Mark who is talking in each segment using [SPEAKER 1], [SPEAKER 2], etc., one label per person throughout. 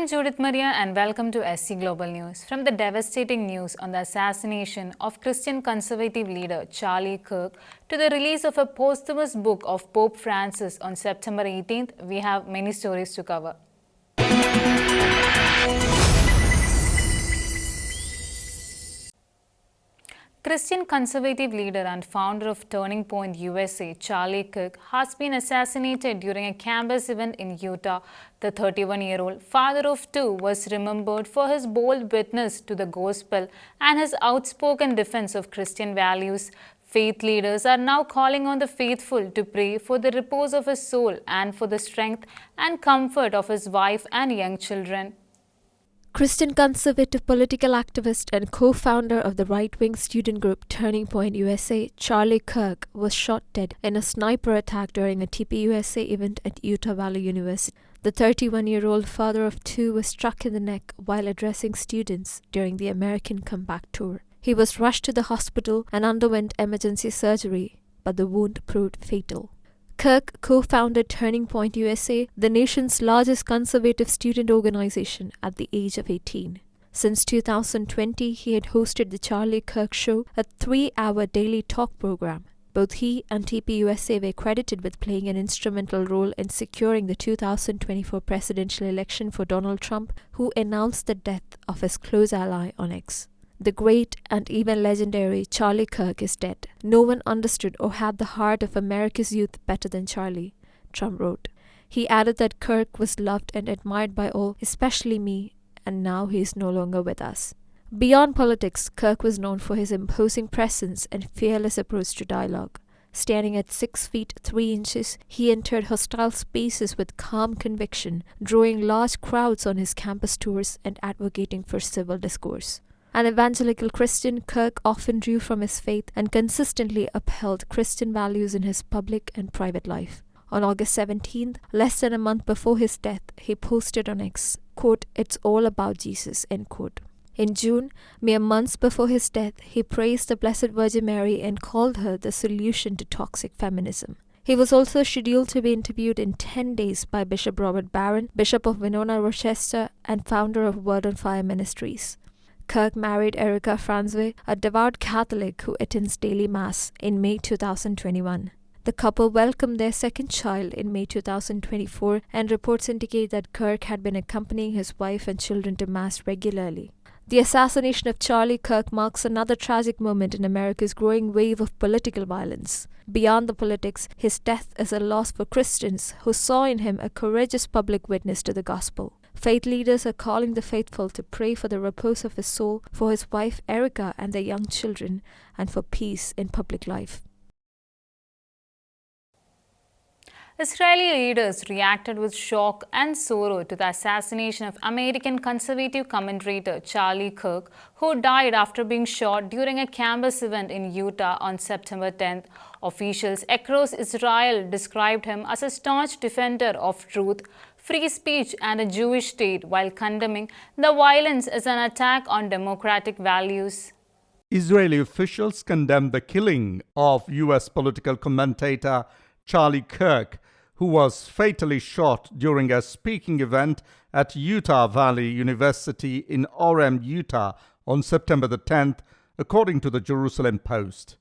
[SPEAKER 1] I'm Judith Maria and welcome to SC Global News. From the devastating news on the assassination of Christian conservative leader Charlie Kirk to the release of a posthumous book of Pope Francis on September 18th, we have many stories to cover. Christian conservative leader and founder of Turning Point USA, Charlie Kirk, has been assassinated during a campus event in Utah. The 31-year-old father of two was remembered for his bold witness to the gospel and his outspoken defense of Christian values. Faith leaders are now calling on the faithful to pray for the repose of his soul and for the strength and comfort of his wife and young children.
[SPEAKER 2] Christian conservative political activist and co-founder of the right-wing student group Turning Point USA, Charlie Kirk, was shot dead in a sniper attack during a TPUSA event at Utah Valley University. The 31-year-old father of two was struck in the neck while addressing students during the American Comeback Tour. He was rushed to the hospital and underwent emergency surgery, but the wound proved fatal. Kirk co-founded Turning Point USA, the nation's largest conservative student organization, at the age of 18. Since 2020, he had hosted the Charlie Kirk Show, a 3-hour daily talk program. Both he and TPUSA were credited with playing an instrumental role in securing the 2024 presidential election for Donald Trump, who announced the death of his close ally on X. The great and even legendary Charlie Kirk is dead. No one understood or had the heart of America's youth better than Charlie, Trump wrote. He added that Kirk was loved and admired by all, especially me, and now he is no longer with us. Beyond politics, Kirk was known for his imposing presence and fearless approach to dialogue. Standing at 6 feet 3 inches, he entered hostile spaces with calm conviction, drawing large crowds on his campus tours and advocating for civil discourse. An evangelical Christian, Kirk often drew from his faith and consistently upheld Christian values in his public and private life. On August 17th, less than a month before his death, he posted on X, quote, "It's all about Jesus," end quote. In June, mere months before his death, he praised the Blessed Virgin Mary and called her the solution to toxic feminism. He was also scheduled to be interviewed in 10 days by Bishop Robert Barron, Bishop of Winona, Rochester, and founder of Word on Fire Ministries. Kirk married Erica Franzwe, a devout Catholic who attends daily Mass, in May 2021. The couple welcomed their second child in May 2024, and reports indicate that Kirk had been accompanying his wife and children to Mass regularly. The assassination of Charlie Kirk marks another tragic moment in America's growing wave of political violence. Beyond the politics, his death is a loss for Christians who saw in him a courageous public witness to the gospel. Faith leaders are calling the faithful to pray for the repose of his soul, for his wife Erica and their young children, and for peace in public life.
[SPEAKER 1] Israeli leaders reacted with shock and sorrow to the assassination of American conservative commentator Charlie Kirk, who died after being shot during a campus event in Utah on September 10th. Officials across Israel described him as a staunch defender of truth, free speech and a Jewish state, while condemning the violence as an attack on democratic values.
[SPEAKER 3] Israeli officials condemned the killing of U.S. political commentator Charlie Kirk, who was fatally shot during a speaking event at Utah Valley University in Orem, Utah on September the 10th, according to the Jerusalem Post.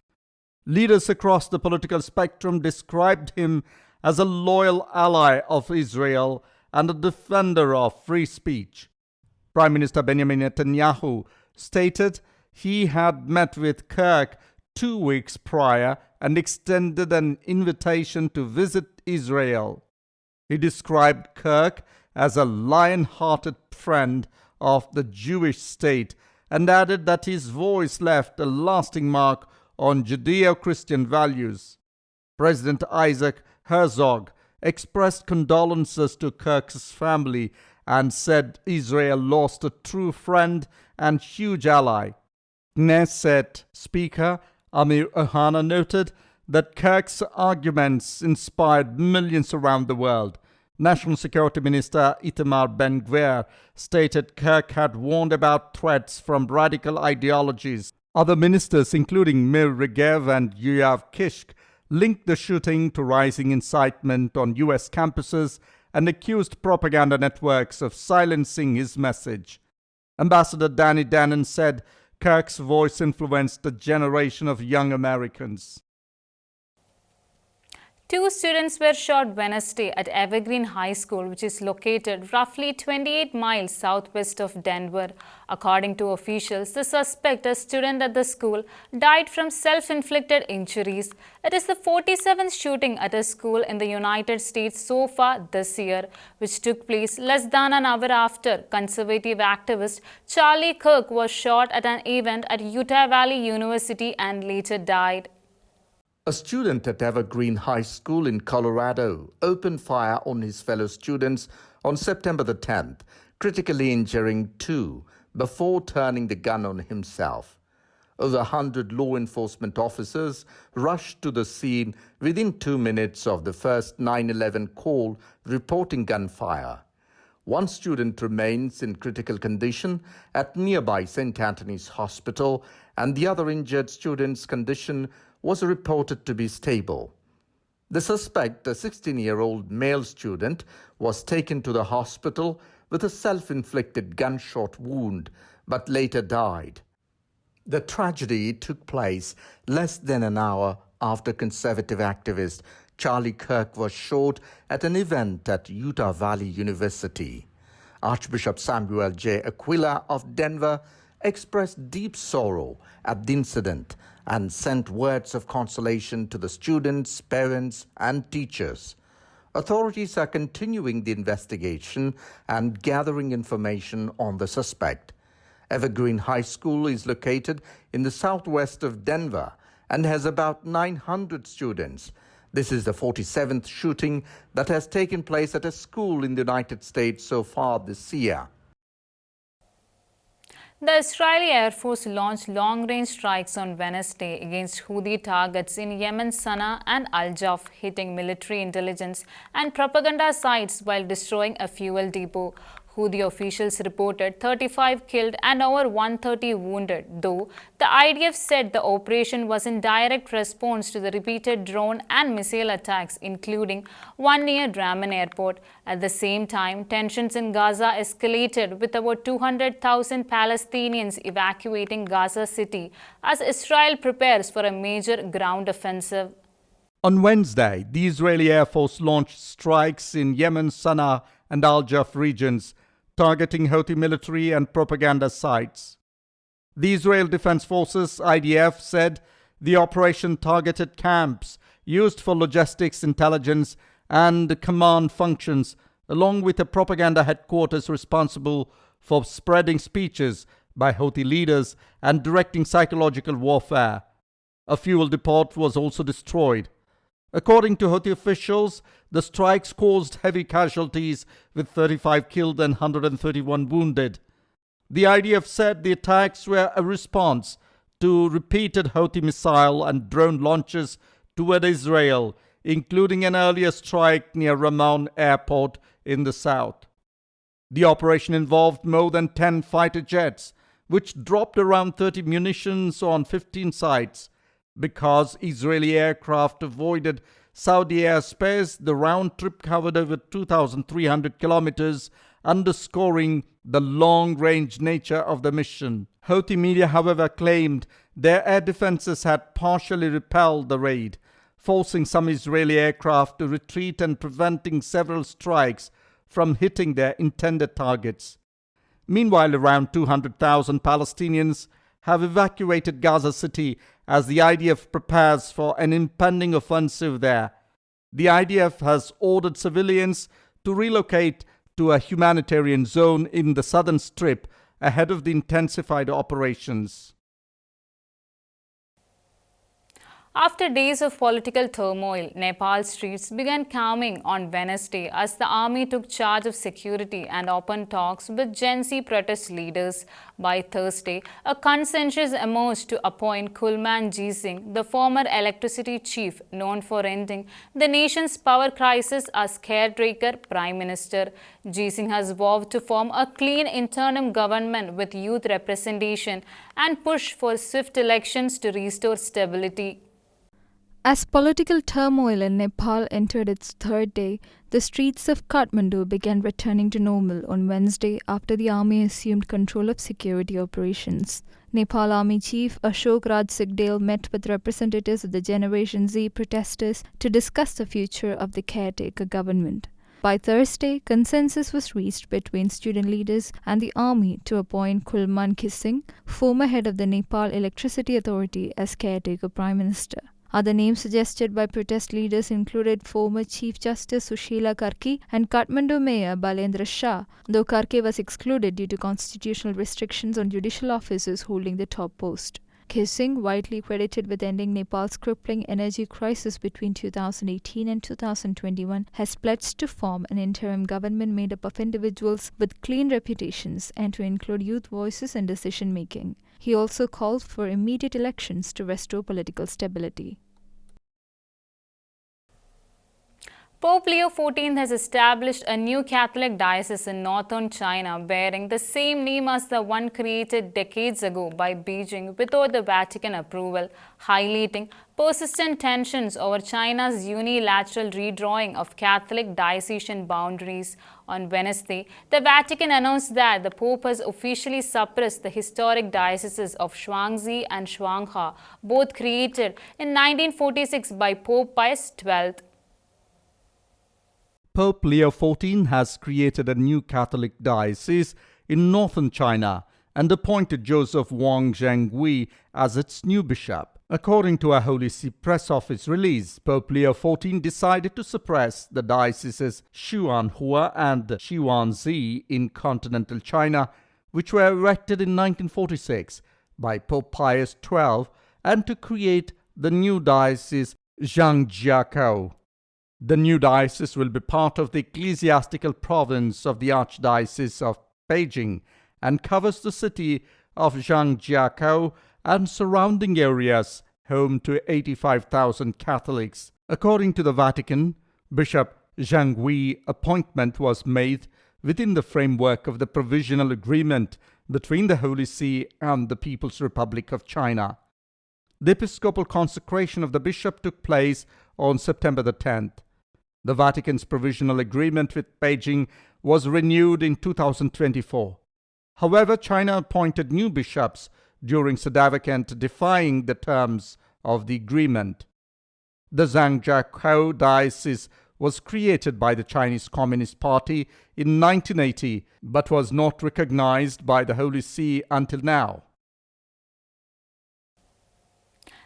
[SPEAKER 3] Leaders across the political spectrum described him as a loyal ally of Israel and a defender of free speech. Prime Minister Benjamin Netanyahu stated he had met with Kirk 2 weeks prior and extended an invitation to visit Israel. He described Kirk as a lion-hearted friend of the Jewish state and added that his voice left a lasting mark on Judeo-Christian values. President Isaac Herzog expressed condolences to Kirk's family and said Israel lost a true friend and huge ally. Knesset Speaker Amir Ohana noted that Kirk's arguments inspired millions around the world. National Security Minister Itamar Ben-Gvir stated Kirk had warned about threats from radical ideologies. Other ministers, including Mir Regev and Yoav Kish, linked the shooting to rising incitement on U.S. campuses and accused propaganda networks of silencing his message. Ambassador Danny Danon said Kirk's voice influenced a generation of young Americans.
[SPEAKER 1] 2 students were shot Wednesday at Evergreen High School, which is located roughly 28 miles southwest of Denver. According to officials, the suspect, a student at the school, died from self-inflicted injuries. It is the 47th shooting at a school in the United States so far this year, which took place less than an hour after conservative activist Charlie Kirk was shot at an event at Utah Valley University and later died.
[SPEAKER 4] A student at Evergreen High School in Colorado opened fire on his fellow students on September the 10th, critically injuring 2 before turning the gun on himself. Over 100 law enforcement officers rushed to the scene within 2 minutes of the first 911 call reporting gunfire. 1 student remains in critical condition at nearby St. Anthony's Hospital, and the other injured student's condition was reported to be stable. The suspect, a 16-year-old male student, was taken to the hospital with a self-inflicted gunshot wound, but later died. The tragedy took place less than an hour after conservative activist Charlie Kirk was shot at an event at Utah Valley University. Archbishop Samuel J. Aquila of Denver expressed deep sorrow at the incident and sent words of consolation to the students, parents, and teachers. Authorities are continuing the investigation and gathering information on the suspect. Evergreen High School is located in the southwest of Denver and has about 900 students. This is the 47th shooting that has taken place at a school in the United States so far this year.
[SPEAKER 1] The Israeli Air Force launched long-range strikes on Wednesday against Houthi targets in Yemen, Sana'a and Al-Jaf, hitting military intelligence and propaganda sites while destroying a fuel depot. Houthi officials reported 35 killed and over 130 wounded, though the IDF said the operation was in direct response to the repeated drone and missile attacks, including one near Ramman Airport. At the same time, tensions in Gaza escalated, with about 200,000 Palestinians evacuating Gaza City as Israel prepares for a major ground offensive.
[SPEAKER 3] On Wednesday, the Israeli Air Force launched strikes in Yemen, Sana'a and Al-Jaf regions, targeting Houthi military and propaganda sites. The Israel Defense Forces (IDF) said the operation targeted camps used for logistics, intelligence, and command functions, along with a propaganda headquarters responsible for spreading speeches by Houthi leaders and directing psychological warfare. A fuel depot was also destroyed. According to Houthi officials, the strikes caused heavy casualties, with 35 killed and 131 wounded. The IDF said the attacks were a response to repeated Houthi missile and drone launches toward Israel, including an earlier strike near Ramman Airport in the south. The operation involved more than 10 fighter jets, which dropped around 30 munitions on 15 sites. Because Israeli aircraft avoided Saudi airspace, the round trip covered over 2,300 kilometers, underscoring the long-range nature of the mission. Houthi media, however, claimed their air defenses had partially repelled the raid, forcing some Israeli aircraft to retreat and preventing several strikes from hitting their intended targets. Meanwhile, around 200,000 Palestinians have evacuated Gaza City as the IDF prepares for an impending offensive there. The IDF has ordered civilians to relocate to a humanitarian zone in the southern strip ahead of the intensified operations.
[SPEAKER 1] After days of political turmoil, Nepal's streets began calming on Wednesday as the army took charge of security and opened talks with Gen Z protest leaders. By Thursday, a consensus emerged to appoint Kulman Singh, the former electricity chief known for ending the nation's power crisis, as caretaker prime minister. Singh has vowed to form a clean interim government with youth representation and push for swift elections to restore stability.
[SPEAKER 2] As political turmoil in Nepal entered its third day, the streets of Kathmandu began returning to normal on Wednesday after the army assumed control of security operations. Nepal Army Chief Ashok Raj Sigdale met with representatives of the Generation Z protesters to discuss the future of the caretaker government. By Thursday, consensus was reached between student leaders and the army to appoint Kulman Khising, former head of the Nepal Electricity Authority, as caretaker prime minister. Other names suggested by protest leaders included former Chief Justice Sushila Karki and Kathmandu Mayor Balendra Shah, though Karki was excluded due to constitutional restrictions on judicial officers holding the top post. Khising, widely credited with ending Nepal's crippling energy crisis between 2018 and 2021, has pledged to form an interim government made up of individuals with clean reputations and to include youth voices in decision-making. He also called for immediate elections to restore political stability.
[SPEAKER 1] Pope Leo XIV has established a new Catholic diocese in northern China bearing the same name as the one created decades ago by Beijing without the Vatican approval, highlighting persistent tensions over China's unilateral redrawing of Catholic diocesan boundaries. On Wednesday, the Vatican announced that the Pope has officially suppressed the historic dioceses of Shuangzi and Shuangha, both created in 1946 by Pope Pius XII.
[SPEAKER 3] Pope Leo XIV has created a new Catholic diocese in northern China and appointed Joseph Wang Zhenghui as its new bishop. According to a Holy See press office release, Pope Leo XIV decided to suppress the dioceses Xuanhua and Xuanzi in continental China, which were erected in 1946 by Pope Pius XII, and to create the new diocese Zhangjiakou. The new diocese will be part of the ecclesiastical province of the Archdiocese of Beijing and covers the city of Zhangjiakou and surrounding areas, home to 85,000 Catholics. According to the Vatican, Bishop Zhenghui's appointment was made within the framework of the provisional agreement between the Holy See and the People's Republic of China. The episcopal consecration of the bishop took place on September the 10th. The Vatican's provisional agreement with Beijing was renewed in 2024. However, China appointed new bishops during Sedavacant, defying the terms of the agreement. The Zhangjiakou diocese was created by the Chinese Communist Party in 1980, but was not recognized by the Holy See until now.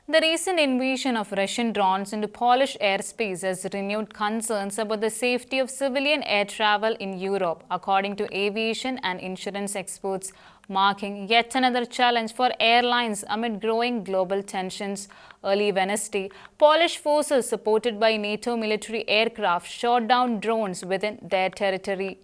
[SPEAKER 1] The recent invasion of Russian drones into Polish airspace has renewed concerns about the safety of civilian air travel in Europe, according to aviation and insurance experts, marking yet another challenge for airlines amid growing global tensions. Early Wednesday, Polish forces supported by NATO military aircraft shot down drones within their territory.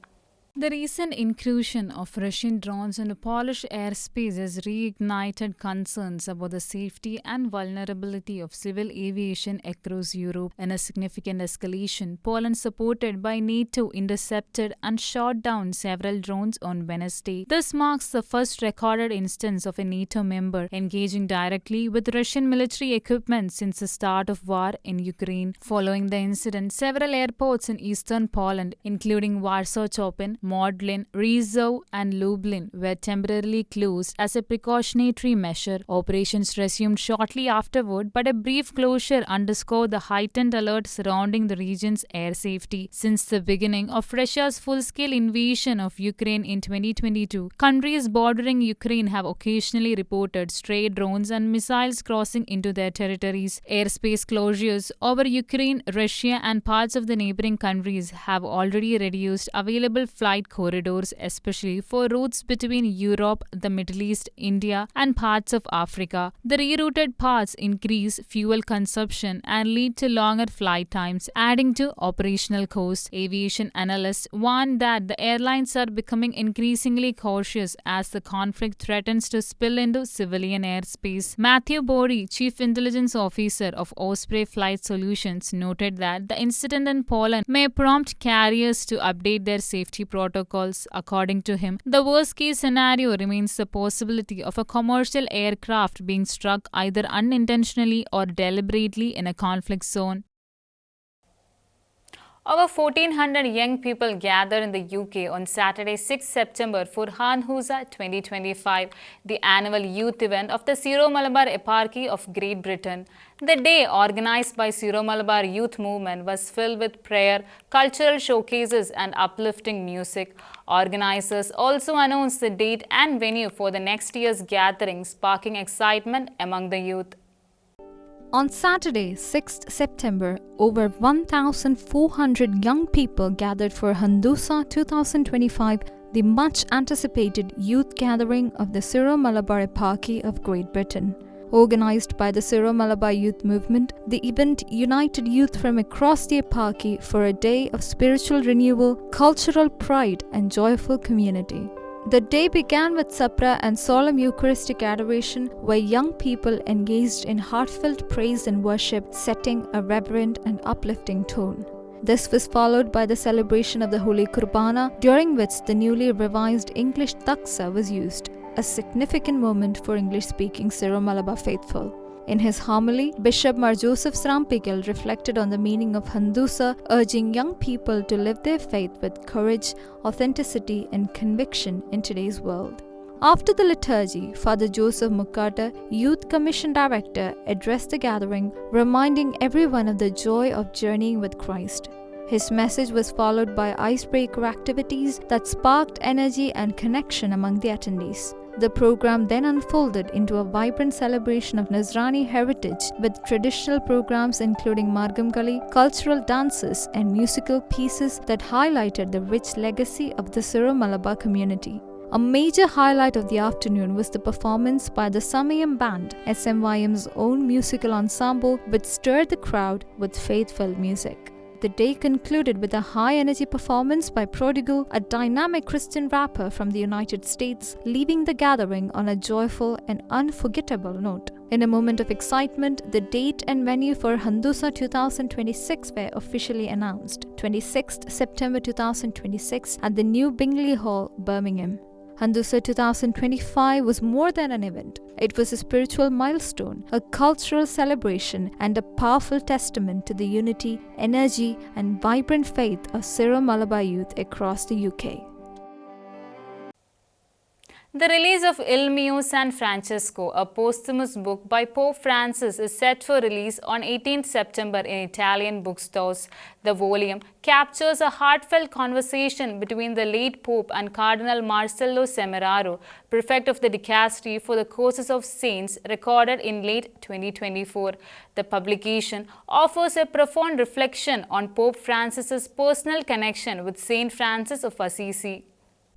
[SPEAKER 1] The recent incursion of Russian drones into Polish airspace has reignited concerns about the safety and vulnerability of civil aviation across Europe. In a significant escalation, Poland, supported by NATO, intercepted and shot down several drones on Wednesday. This marks the first recorded instance of a NATO member engaging directly with Russian military equipment since the start of war in Ukraine. Following the incident, several airports in eastern Poland, including Warsaw-Chopin, Modlin, Rizov and Lublin, were temporarily closed as a precautionary measure. Operations resumed shortly afterward, but a brief closure underscored the heightened alert surrounding the region's air safety. Since the beginning of Russia's full-scale invasion of Ukraine in 2022, countries bordering Ukraine have occasionally reported stray drones and missiles crossing into their territories. Airspace closures over Ukraine, Russia and parts of the neighboring countries have already reduced available flight corridors, especially for routes between Europe, the Middle East, India, and parts of Africa. The rerouted paths increase fuel consumption and lead to longer flight times, adding to operational costs. Aviation analysts warn that the airlines are becoming increasingly cautious as the conflict threatens to spill into civilian airspace. Matthew Bori, Chief Intelligence Officer of Osprey Flight Solutions, noted that the incident in Poland may prompt carriers to update their safety protocols. According to him, the worst-case scenario remains the possibility of a commercial aircraft being struck either unintentionally or deliberately in a conflict zone. Over 1,400 young people gathered in the UK on Saturday, 6 September for Hanhuza 2025, the annual youth event of the Syro-Malabar Eparchy of Great Britain. The day, organized by Syro-Malabar Youth Movement, was filled with prayer, cultural showcases and uplifting music. Organizers also announced the date and venue for the next year's gathering, sparking excitement among the youth.
[SPEAKER 5] On Saturday, 6th September, over 1,400 young people gathered for Handusa 2025, the much-anticipated youth gathering of the Syro-Malabar Eparchy of Great Britain. Organized by the Syro-Malabar Youth Movement, the event united youth from across the eparchy for a day of spiritual renewal, cultural pride and joyful community. The day began with Sapra and solemn Eucharistic adoration, where young people engaged in heartfelt praise and worship, setting a reverent and uplifting tone. This was followed by the celebration of the Holy Kurbana, during which the newly revised English Taksa was used, a significant moment for English-speaking Syro-Malabar faithful. In his homily, Bishop Mar Joseph Srampikal reflected on the meaning of Handusa, urging young people to live their faith with courage, authenticity and conviction in today's world. After the liturgy, Father Joseph Mukata, Youth Commission Director, addressed the gathering, reminding everyone of the joy of journeying with Christ. His message was followed by icebreaker activities that sparked energy and connection among the attendees. The program then unfolded into a vibrant celebration of Nazrani heritage with traditional programs including Margamgali, cultural dances and musical pieces that highlighted the rich legacy of the Syro-Malabar community. A major highlight of the afternoon was the performance by the Samayam Band, SMYM's own musical ensemble, which stirred the crowd with faithful music. The day concluded with a high-energy performance by Prodigal, a dynamic Christian rapper from the United States, leaving the gathering on a joyful and unforgettable note. In a moment of excitement, the date and venue for Handusa 2026 were officially announced, 26th September 2026 at the New Bingley Hall, Birmingham. Handusa 2025 was more than an event. It was a spiritual milestone, a cultural celebration, and a powerful testament to the unity, energy, and vibrant faith of Syro-Malabar youth across the UK.
[SPEAKER 1] The release of Il mio San Francesco, a posthumous book by Pope Francis, is set for release on 18th September in Italian bookstores. The volume captures a heartfelt conversation between the late Pope and Cardinal Marcello Semeraro, prefect of the dicastery for the causes of saints, recorded in late 2024. The publication offers a profound reflection on Pope Francis's personal connection with Saint Francis of Assisi.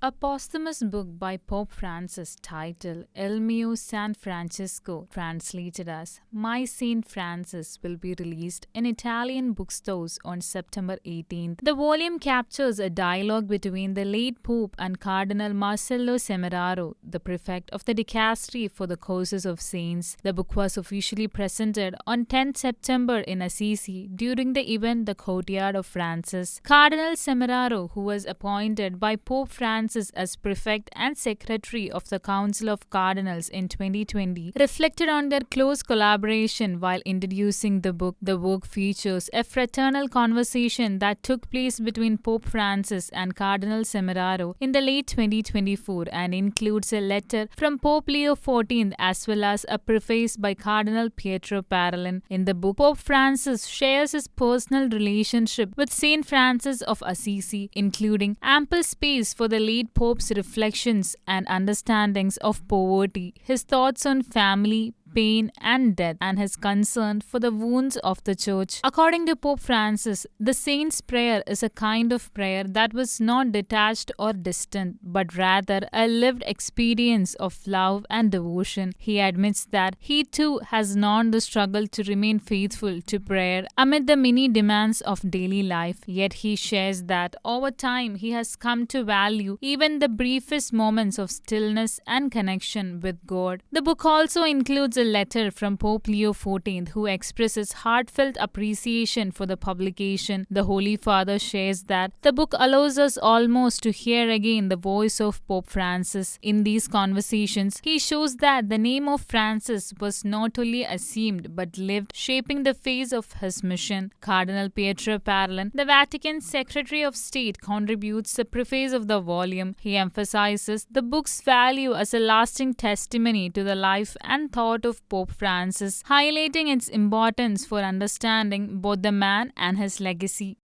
[SPEAKER 1] A posthumous book by Pope Francis titled Il mio San Francesco, translated as My Saint Francis, will be released in Italian bookstores on September 18th. The volume captures a dialogue between the late Pope and Cardinal Marcello Semeraro, the prefect of the dicastery for the causes of saints. The book was officially presented on 10th September in Assisi during the event The Courtyard of Francis. Cardinal Semeraro, who was appointed by Pope Francis as prefect and secretary of the Council of Cardinals in 2020, reflected on their close collaboration while introducing the book. The work features a fraternal conversation that took place between Pope Francis and Cardinal Semeraro in the late 2024 and includes a letter from Pope Leo XIV as well as a preface by Cardinal Pietro Parolin. In the book, Pope Francis shares his personal relationship with Saint Francis of Assisi, including ample space for the late Pope's reflections and understandings of poverty, his thoughts on family, pain and death, and his concern for the wounds of the Church. According to Pope Francis, the saint's prayer is a kind of prayer that was not detached or distant, but rather a lived experience of love and devotion. He admits that he too has known the struggle to remain faithful to prayer amid the many demands of daily life, yet he shares that over time he has come to value even the briefest moments of stillness and connection with God. The book also includes a letter from Pope Leo XIV, who expresses heartfelt appreciation for the publication. The Holy Father shares that the book allows us almost to hear again the voice of Pope Francis. In these conversations, he shows that the name of Francis was not only assumed but lived, shaping the face of his mission. Cardinal Pietro Parolin, the Vatican Secretary of State, contributes the preface of the volume. He emphasizes the book's value as a lasting testimony to the life and thought of Pope Francis, highlighting its importance for understanding both the man and his legacy.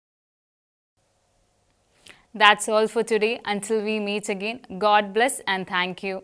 [SPEAKER 1] That's all for today. Until we meet again, God bless and thank you.